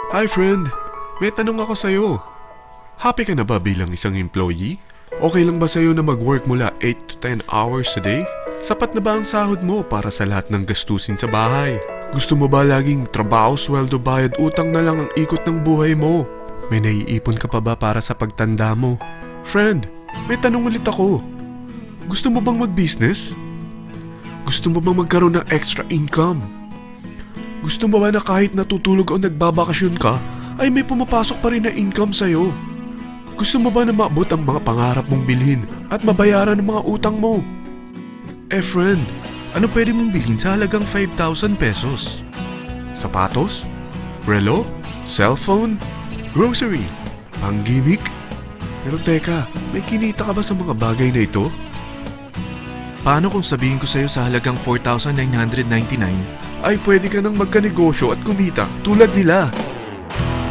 Hi friend, may tanong ako sa'yo. Happy ka na ba bilang isang employee? Okay lang ba sa'yo na mag-work mula 8 to 10 hours a day? Sapat na ba ang sahod mo para sa lahat ng gastusin sa bahay? Gusto mo ba laging trabaho, sweldo, bayad, utang na lang ang ikot ng buhay mo? May naiipon ka pa ba para sa pagtanda mo? Friend, may tanong ulit ako. Gusto mo bang mag-business? Gusto mo bang magkaroon ng extra income? Gusto mo ba na kahit natutulog o nagbabakasyon ka, ay may pumapasok pa rin na income sa'yo? Gusto mo ba na maabot ang mga pangarap mong bilhin at mabayaran ang mga utang mo? Friend, ano pwede mong bilhin sa halagang 5,000 pesos? Sapatos? Relo? Cellphone? Grocery? Pang-gimmick? Pero teka, may kinita ka ba sa mga bagay na ito? Paano kung sabihin ko sa'yo sa halagang 4,999 ay pwede ka nang magkanegosyo at kumita tulad nila?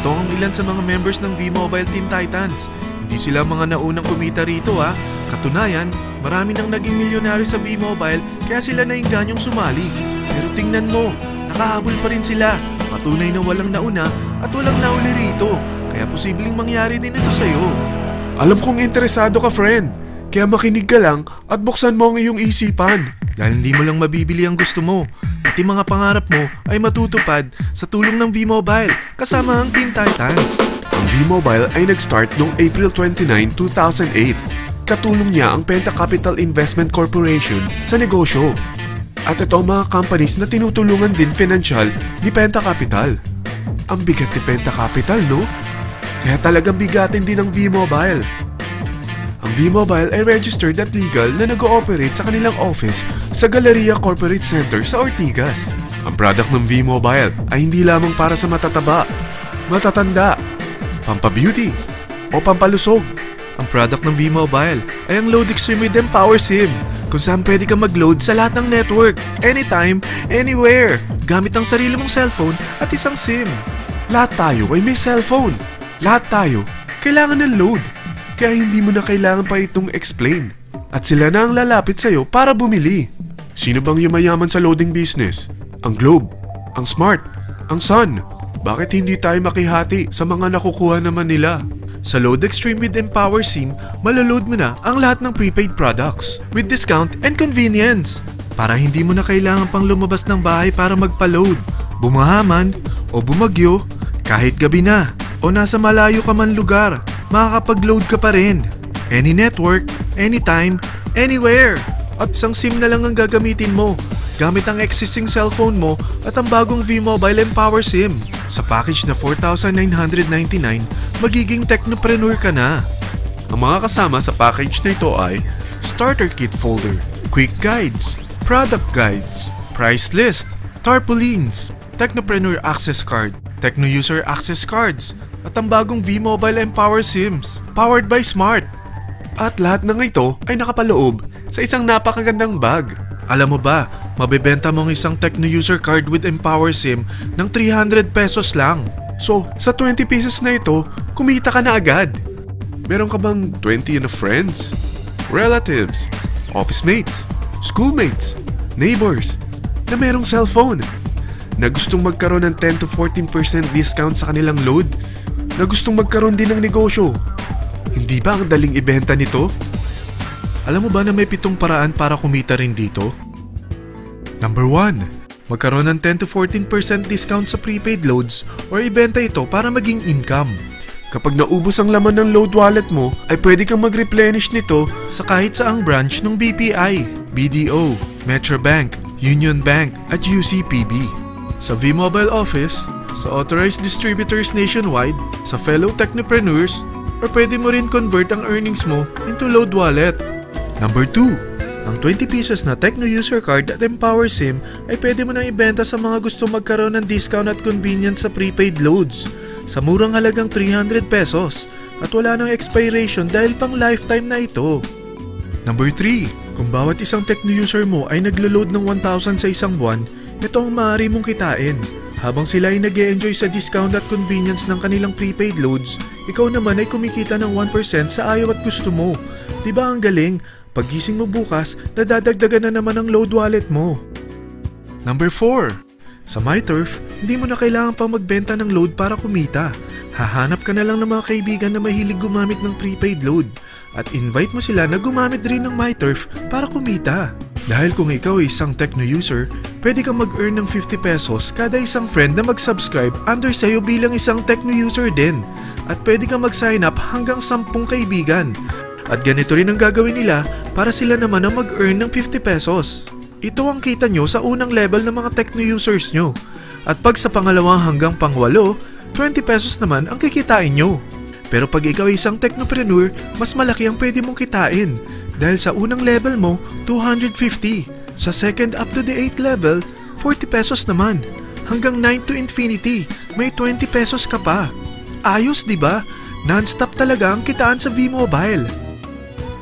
Ito ang ilan sa mga members ng V-Mobile Team Titans. Hindi sila mga naunang kumita rito ha. Katunayan, marami nang naging milyonaryo sa V-Mobile kaya sila naingganyong sumali. Pero tingnan mo, nakahabol pa rin sila. Patunay na walang nauna at walang nauli rito. Kaya posibleng mangyari din ito sa'yo. Alam kong interesado ka, friend. Kaya makinig ka lang at buksan mo ang iyong isipan. Dahil hindi mo lang mabibili ang gusto mo. Pati mga pangarap mo ay matutupad sa tulong ng V-Mobile kasama ang Team Titans. Ang V-Mobile ay nag-start noong April 29, 2008. Katulong niya ang Penta Capital Investment Corporation sa negosyo. At ito ang mga companies na tinutulungan din financial ni Penta Capital. Ang bigat ni Penta Capital, no? Kaya talagang bigatin din ang V-Mobile. Ang V-Mobile ay registered at legal na nag-ooperate sa kanilang office sa Galleria Corporate Center sa Ortigas. Ang product ng V-Mobile ay hindi lamang para sa matataba, matatanda, pampabeauty, o pampalusog. Ang product ng V-Mobile ay ang Load Extreme with Empower SIM, kung saan pwede kang mag-load sa lahat ng network, anytime, anywhere, gamit ang sarili mong cellphone at isang SIM. Lahat tayo ay may cellphone. Lahat tayo kailangan ng load. Kaya hindi mo na kailangan pa itong explain. At sila na ang lalapit sa'yo para bumili. Sino bang yumayaman sa loading business? Ang Globe, ang Smart, ang Sun. Bakit hindi tayo makihati sa mga nakukuha naman nila? Sa Load Extreme with Empower SIM, malaload mo na ang lahat ng prepaid products with discount and convenience. Para hindi mo na kailangan pang lumabas ng bahay para magpa-load. Bumahaman o bumagyo, kahit gabi na o nasa malayo ka man lugar, makakapag-load ka pa rin. Any network, anytime, anywhere. At isang SIM na lang ang gagamitin mo gamit ang existing cellphone mo at ang bagong V-Mobile Empower SIM. Sa package na 4,999, magiging technopreneur ka na. Ang mga kasama sa package na ito ay Starter Kit Folder, Quick Guides, Product Guides, Price List, Tarpaulins, Technopreneur Access Card, Techno User Access Cards, at ang bagong V-Mobile Empower SIMs, powered by Smart. At lahat ng ito ay nakapaloob sa isang napakagandang bag. Alam mo ba, mabebenta mo ang isang Techno User Card with Empower SIM ng 300 pesos lang. So, sa 20 pieces na ito, kumita ka na agad. Meron ka bang 20 na friends, relatives, office mates, schoolmates, neighbors, na merong cellphone, na gustong magkaroon ng 10 to 14% discount sa kanilang load, na gustong magkaroon din ng negosyo? Hindi ba ang daling ibenta nito? Alam mo ba na may 7 paraan para kumita rin dito? Number 1. Magkaroon ng 10 to 14% discount sa prepaid loads or ibenta ito para maging income. Kapag naubos ang laman ng load wallet mo, ay pwede kang mag-replenish nito sa kahit saang branch ng BPI, BDO, Metrobank, Union Bank at UCPB. Sa V-Mobile Office, sa authorized distributors nationwide, sa fellow technopreneurs, or pwede mo rin convert ang earnings mo into load wallet. Number 2. Ang 20 pieces na Techno User Card at Empower SIM ay pwede mo nang ibenta sa mga gusto magkaroon ng discount at convenience sa prepaid loads sa murang halagang 300 pesos at wala nang expiration dahil pang lifetime na ito. Number 3. Kung bawat isang Techno user mo ay naglo-load ng 1,000 sa isang buwan, ito ang maaari mong kitain. Habang sila ay nag-e-enjoy sa discount at convenience ng kanilang prepaid loads, ikaw naman ay kumikita ng 1% sa ayaw at gusto mo. Diba ang galing? Paggising mo bukas, nadadagdagan na naman ang load wallet mo. Number 4. Sa MyTurf, Hindi mo na kailangan pang magbenta ng load para kumita. Hahanap ka na lang ng mga kaibigan na mahilig gumamit ng prepaid load at invite mo sila na gumamit rin ng MyTurf para kumita. Dahil kung ikaw ay isang Tecno user, pwede kang mag-earn ng 50 pesos kada isang friend na mag-subscribe under sa'yo bilang isang Tecno user din. At pwede kang mag-sign up hanggang 10 kaibigan. At ganito rin ang gagawin nila para sila naman ang mag-earn ng 50 pesos. Ito ang kita nyo sa unang level ng mga Tecno users nyo. At pag sa pangalawa hanggang pang-8, 20 pesos naman ang kikitain nyo. Pero pag ikaw ay isang technopreneur, mas malaki ang pwede mong kitain. Dahil sa unang level mo, 250. Sa second up to the 8th level, 40 pesos naman. Hanggang 9 to infinity, may 20 pesos ka pa. Ayos, di ba? Non-stop talaga ang kitaan sa V-Mobile.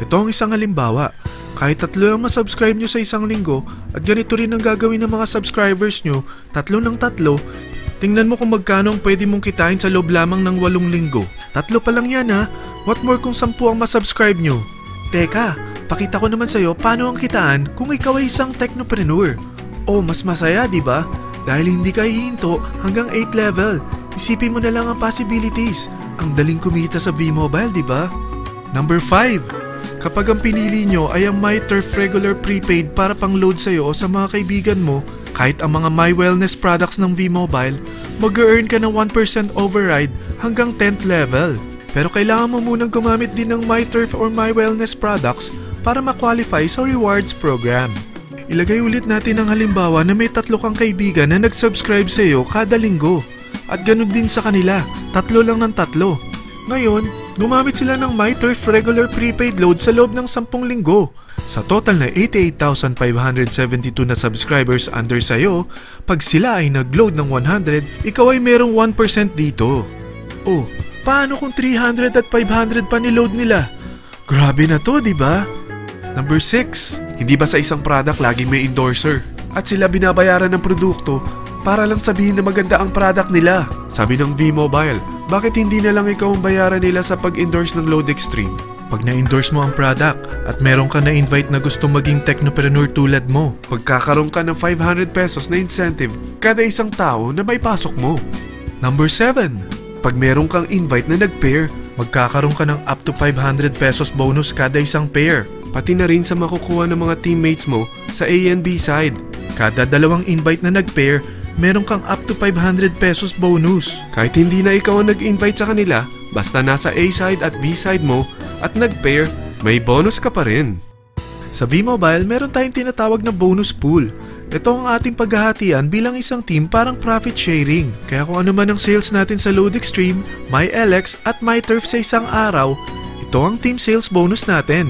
Ito ang isang halimbawa. Kahit 3 ang masubscribe nyo sa isang linggo at ganito rin ang gagawin ng mga subscribers nyo, 3 ng 3, tingnan mo kung magkano ang pwede mong kitain sa loob lamang ng 8 linggo. 3 pa lang yan ha. What more kung 10 ang masubscribe nyo? Teka, pakita ko naman sa'yo paano ang kitaan kung ikaw ay isang technopreneur. Oh, mas masaya, di ba? Dahil hindi ka hihinto hanggang 8 level. Isipin mo na lang ang possibilities. Ang daling kumita sa V-Mobile, di ba? Number 5. Kapag ang pinili nyo ay ang MyTurf regular prepaid para pang-load sa'yo o sa mga kaibigan mo, kahit ang mga My Wellness products ng V-Mobile, mag-earn ka ng 1% override hanggang 10th level. Pero kailangan mo munang gumamit din ng MyTurf or My Wellness products para ma-qualify sa rewards program. Ilagay ulit natin ang halimbawa na may 3 kang kaibigan na nag-subscribe sa iyo kada linggo. At ganun din sa kanila, 3 lang ng 3. Ngayon, gumamit sila ng MyTurf regular prepaid load sa loob ng 10 linggo. Sa total na 88,572 na subscribers under sa'yo, pag sila ay nag-load ng 100, ikaw ay merong 1% dito. Oh, paano kung 300 at 500 pa ni-load nila? Grabe na to, di ba? Number 6. Hindi ba sa isang product laging may endorser? At sila binabayaran ng produkto para lang sabihin na maganda ang product nila. Sabi ng V-Mobile, bakit hindi na lang ikaw ang bayaran nila sa pag-endorse ng Load Extreme? Pag na-endorse mo ang product at meron ka na-invite na gusto maging technopreneur tulad mo, magkakaroon ka ng 500 pesos na incentive kada isang tao na may pasok mo. Number 7. Pag meron kang invite na nag-pair, magkakaroon ka ng up to 500 pesos bonus kada isang pair. Pati na rin sa makukuha ng mga teammates mo sa A and B side. Kada 2 invite na nag-pair, meron kang up to 500 pesos bonus. Kahit hindi na ikaw ang nag-invite sa kanila, basta nasa A side at B side mo at nag-pair, may bonus ka pa rin. Sa V-Mobile, meron tayong tinatawag na bonus pool. Ito ang ating paghahatian bilang isang team parang profit sharing. Kaya kung ano man ang sales natin sa Load Extreme, MyLX at MyTurf sa isang araw, ito ang team sales bonus natin.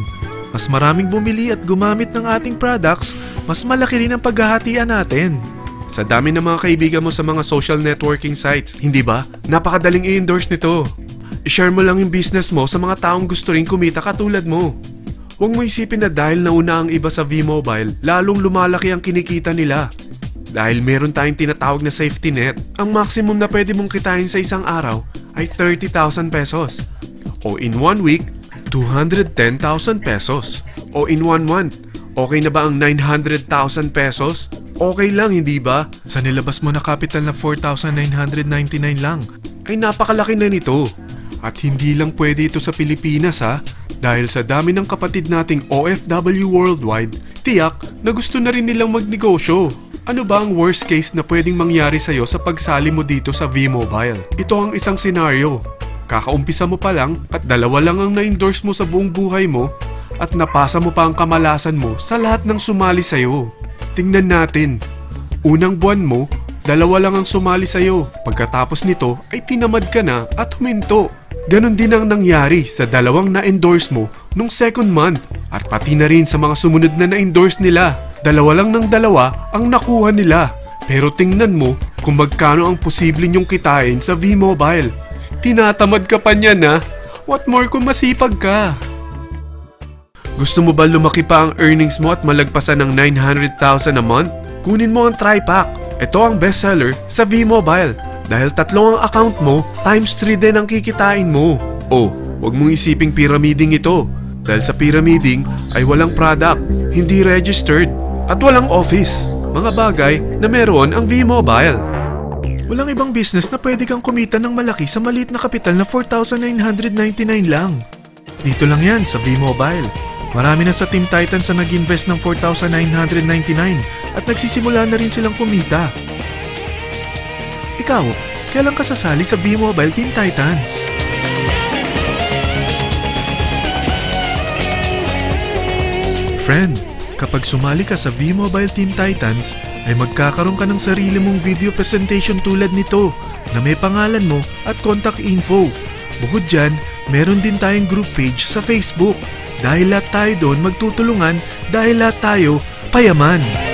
Mas maraming bumili at gumamit ng ating products, mas malaki rin ang paghahatian natin. Sa dami ng mga kaibigan mo sa mga social networking sites, hindi ba? Napakadaling i-endorse nito. I-share mo lang yung business mo sa mga taong gusto rin kumita katulad mo. Huwag mo isipin na dahil nauna ang iba sa V-Mobile, lalong lumalaki ang kinikita nila. Dahil meron tayong tinatawag na safety net, ang maximum na pwede mong kitain sa isang araw ay 30,000 pesos. O in 1 week, 210,000 pesos. O in 1 month, okay na ba ang 900,000 pesos? Okay lang, hindi ba? Sa nilabas mo na capital na 4,999 lang, ay napakalaki na nito. At hindi lang pwede ito sa Pilipinas ha, dahil sa dami ng kapatid nating OFW worldwide, tiyak na gusto na rin nilang magnegosyo. Ano ba ang worst case na pwedeng mangyari sa'yo sa pagsali mo dito sa V-Mobile? Ito ang isang senaryo. Kakaumpisa mo pa lang at 2 lang ang na-endorse mo sa buong buhay mo at napasa mo pa ang kamalasan mo sa lahat ng sumali sa'yo. Tingnan natin. Unang buwan mo, 2 lang ang sumali sa'yo. Pagkatapos nito ay tinamad ka na at huminto. Ganon din ang nangyari sa 2 na-endorse mo nung second month at pati na rin sa mga sumunod na na-endorse nila. 2 lang ng 2 ang nakuha nila. Pero tingnan mo kung magkano ang posible nyong kitain sa V-Mobile. Tinatamad ka pa niyan ha? What more kung masipag ka? Gusto mo ba lumaki pa ang earnings mo at malagpasan ng 900,000 a month? Kunin mo ang TriPack. Ito ang bestseller sa V-Mobile. Dahil 3 ang account mo, times 3 din ang kikitain mo. Oh, wag mong isiping pyramiding ito. Dahil sa pyramiding ay walang product, hindi registered, at walang office. Mga bagay na meron ang V-Mobile. Walang ibang business na pwede kang kumita ng malaki sa maliit na kapital na 4,999 lang. Dito lang yan sa V-Mobile. Marami na sa Team Titans na nag-invest ng 4,999 at nagsisimula na rin silang kumita. Ikaw, kailan ka sasali sa V-Mobile Team Titans? Friend, kapag sumali ka sa V-Mobile Team Titans, ay magkakaroon ka ng sarili mong video presentation tulad nito na may pangalan mo at contact info. Bukod dyan, meron din tayong group page sa Facebook. Dahil lahat tayo doon magtutulungan dahil lahat tayo payaman.